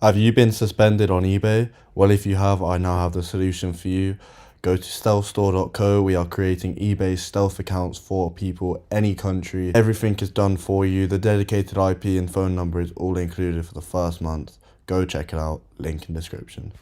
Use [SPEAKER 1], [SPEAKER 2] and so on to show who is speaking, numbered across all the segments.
[SPEAKER 1] Have you been suspended on eBay? Well, if you have, I now have the solution for you. Go to stealthstore.co. We are creating eBay stealth accounts for people, any country. Everything is done for you. The dedicated IP and phone number is all included for the first month. Go check it out. Link in description.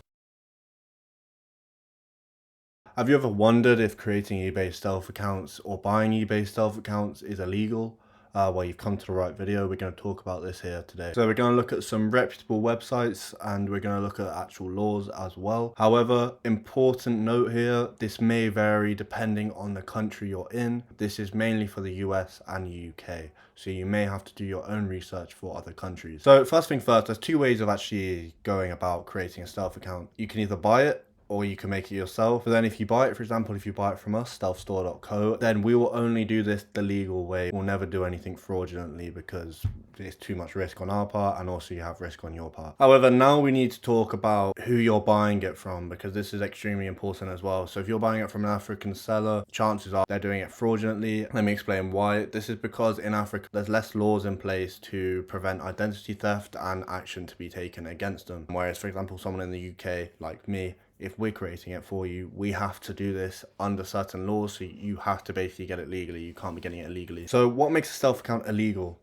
[SPEAKER 1] Have you ever wondered if creating eBay stealth accounts or buying eBay stealth accounts is illegal? Well, you've come to the right video. We're going to talk about this here today. So we're going to look at some reputable websites and we're going to look at actual laws as well. However, important note here, this may vary depending on the country you're in. This is mainly for the US and UK. So you may have to do your own research for other countries. So first thing first, there's two ways of actually going about creating a stealth account. You can either buy it or you can make it yourself. But then if you buy it, for example, if you buy it from us, stealthstore.co, then we will only do this the legal way. We'll never do anything fraudulently because it's too much risk on our part and also you have risk on your part. However, now we need to talk about who you're buying it from because this is extremely important as well. So if you're buying it from an African seller, chances are they're doing it fraudulently. Let me explain why. This is because in Africa, there's less laws in place to prevent identity theft and action to be taken against them. Whereas, for example, someone in the UK, like me, if we're creating it for you, we have to do this under certain laws. So you have to basically get it legally. You can't be getting it illegally. So what makes a stealth account illegal?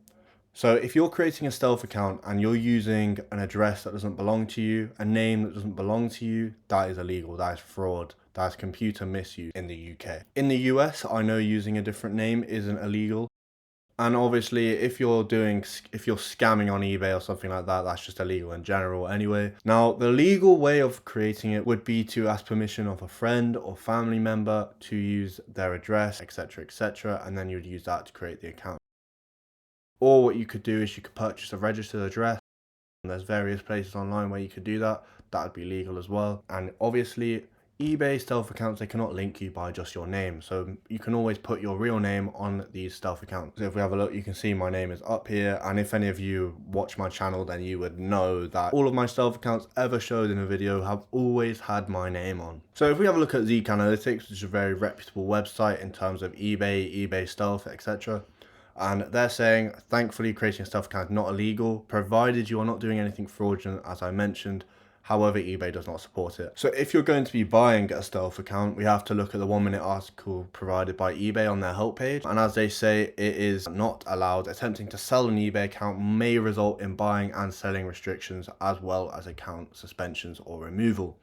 [SPEAKER 1] So if you're creating a stealth account and you're using an address that doesn't belong to you, a name that doesn't belong to you, that is illegal. That is fraud. That is computer misuse in the UK. In the US, I know using a different name isn't illegal. And obviously, if you're scamming on eBay or something like that, that's just illegal in general anyway. Now, the legal way of creating it would be to ask permission of a friend or family member to use their address, etc., and then you'd use that to create the account. Or what you could do is you could purchase a registered address. And there's various places online where you could do that. That would be legal as well. And obviously, eBay stealth accounts, they cannot link you by just your name. So you can always put your real name on these stealth accounts. So if we have a look, you can see my name is up here. And if any of you watch my channel, then you would know that all of my stealth accounts ever showed in a video have always had my name on. So if we have a look at Zeek Analytics, which is a very reputable website in terms of eBay stealth, etc. And they're saying, thankfully, creating a stealth account is not illegal, provided you are not doing anything fraudulent, as I mentioned. However, eBay does not support it. So if you're going to be buying a stealth account, we have to look at the 1-minute article provided by eBay on their help page. And as they say, it is not allowed. Attempting to sell an eBay account may result in buying and selling restrictions as well as account suspensions or removal.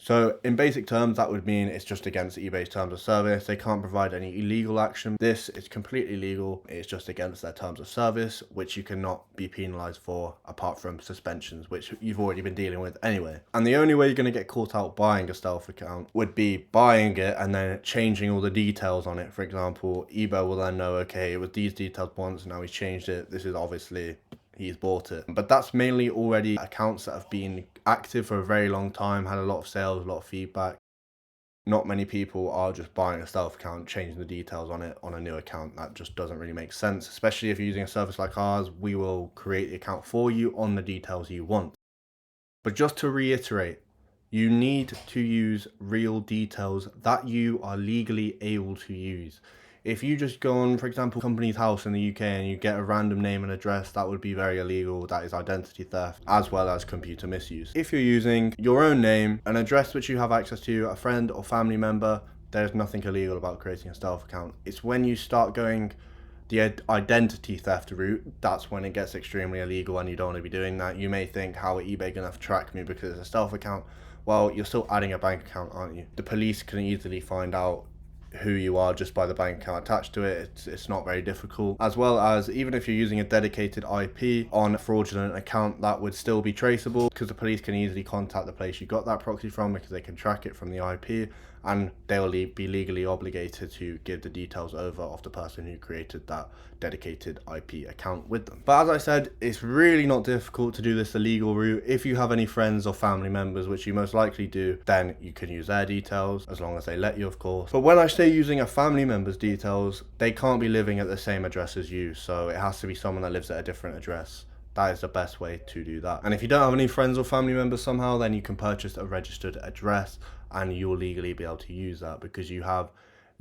[SPEAKER 1] So in basic terms, that would mean it's just against eBay's terms of service. They can't provide any illegal action. This is completely legal. It's just against their terms of service, which you cannot be penalized for apart from suspensions, which you've already been dealing with anyway. And the only way you're going to get caught out buying a stealth account would be buying it and then changing all the details on it. For example, eBay will then know, okay, it was these details once, now he's changed it. This is obviously he's bought it. But that's mainly already accounts that have been active for a very long time, had a lot of sales, a lot of feedback. Not many people are just buying a stealth account, changing the details on it on a new account. That just doesn't really make sense, especially if you're using a service like ours. We will create the account for you on the details you want. But just to reiterate, you need to use real details that you are legally able to use. If you just go on, for example, Company's House in the UK and you get a random name and address, that would be very illegal. That is identity theft as well as computer misuse. If you're using your own name, an address which you have access to, a friend or family member, there's nothing illegal about creating a stealth account. It's when you start going the identity theft route, that's when it gets extremely illegal and you don't want to be doing that. You may think, how are eBay going to track me because it's a stealth account? Well, you're still adding a bank account, aren't you? The police can easily find out who you are just by the bank account attached to it. It's not very difficult. As well as even if you're using a dedicated IP on a fraudulent account, that would still be traceable because the police can easily contact the place you got that proxy from because they can track it from the IP and they'll be legally obligated to give the details over of the person who created that dedicated IP account with them. But as I said, it's really not difficult to do this the legal route. If you have any friends or family members, which you most likely do, then you can use their details as long as they let you, of course. But when I say using a family member's details, they can't be living at the same address as you, so it has to be someone that lives at a different address. That is the best way to do that. And if you don't have any friends or family members somehow, then you can purchase a registered address and you'll legally be able to use that because you have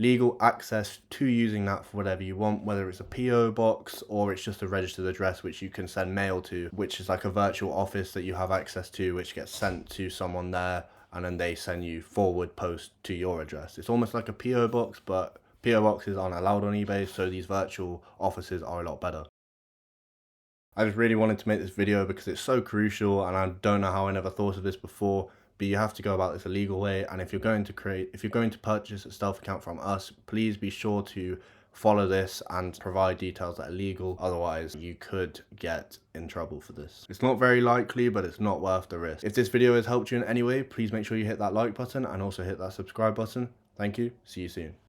[SPEAKER 1] legal access to using that for whatever you want, whether it's a PO box or it's just a registered address which you can send mail to, which is like a virtual office that you have access to, which gets sent to someone there, and then they send you forward post to your address. It's almost like a PO box, but PO boxes aren't allowed on eBay, so these virtual offices are a lot better. I just really wanted to make this video because it's so crucial, and I don't know how I never thought of this before, but you have to go about this a legal way. And if you're going to purchase a stealth account from us, please be sure to follow this and provide details that are legal. Otherwise, you could get in trouble for this. It's not very likely, but it's not worth the risk. If this video has helped you in any way, please make sure you hit that like button and also hit that subscribe button. Thank you. See you soon.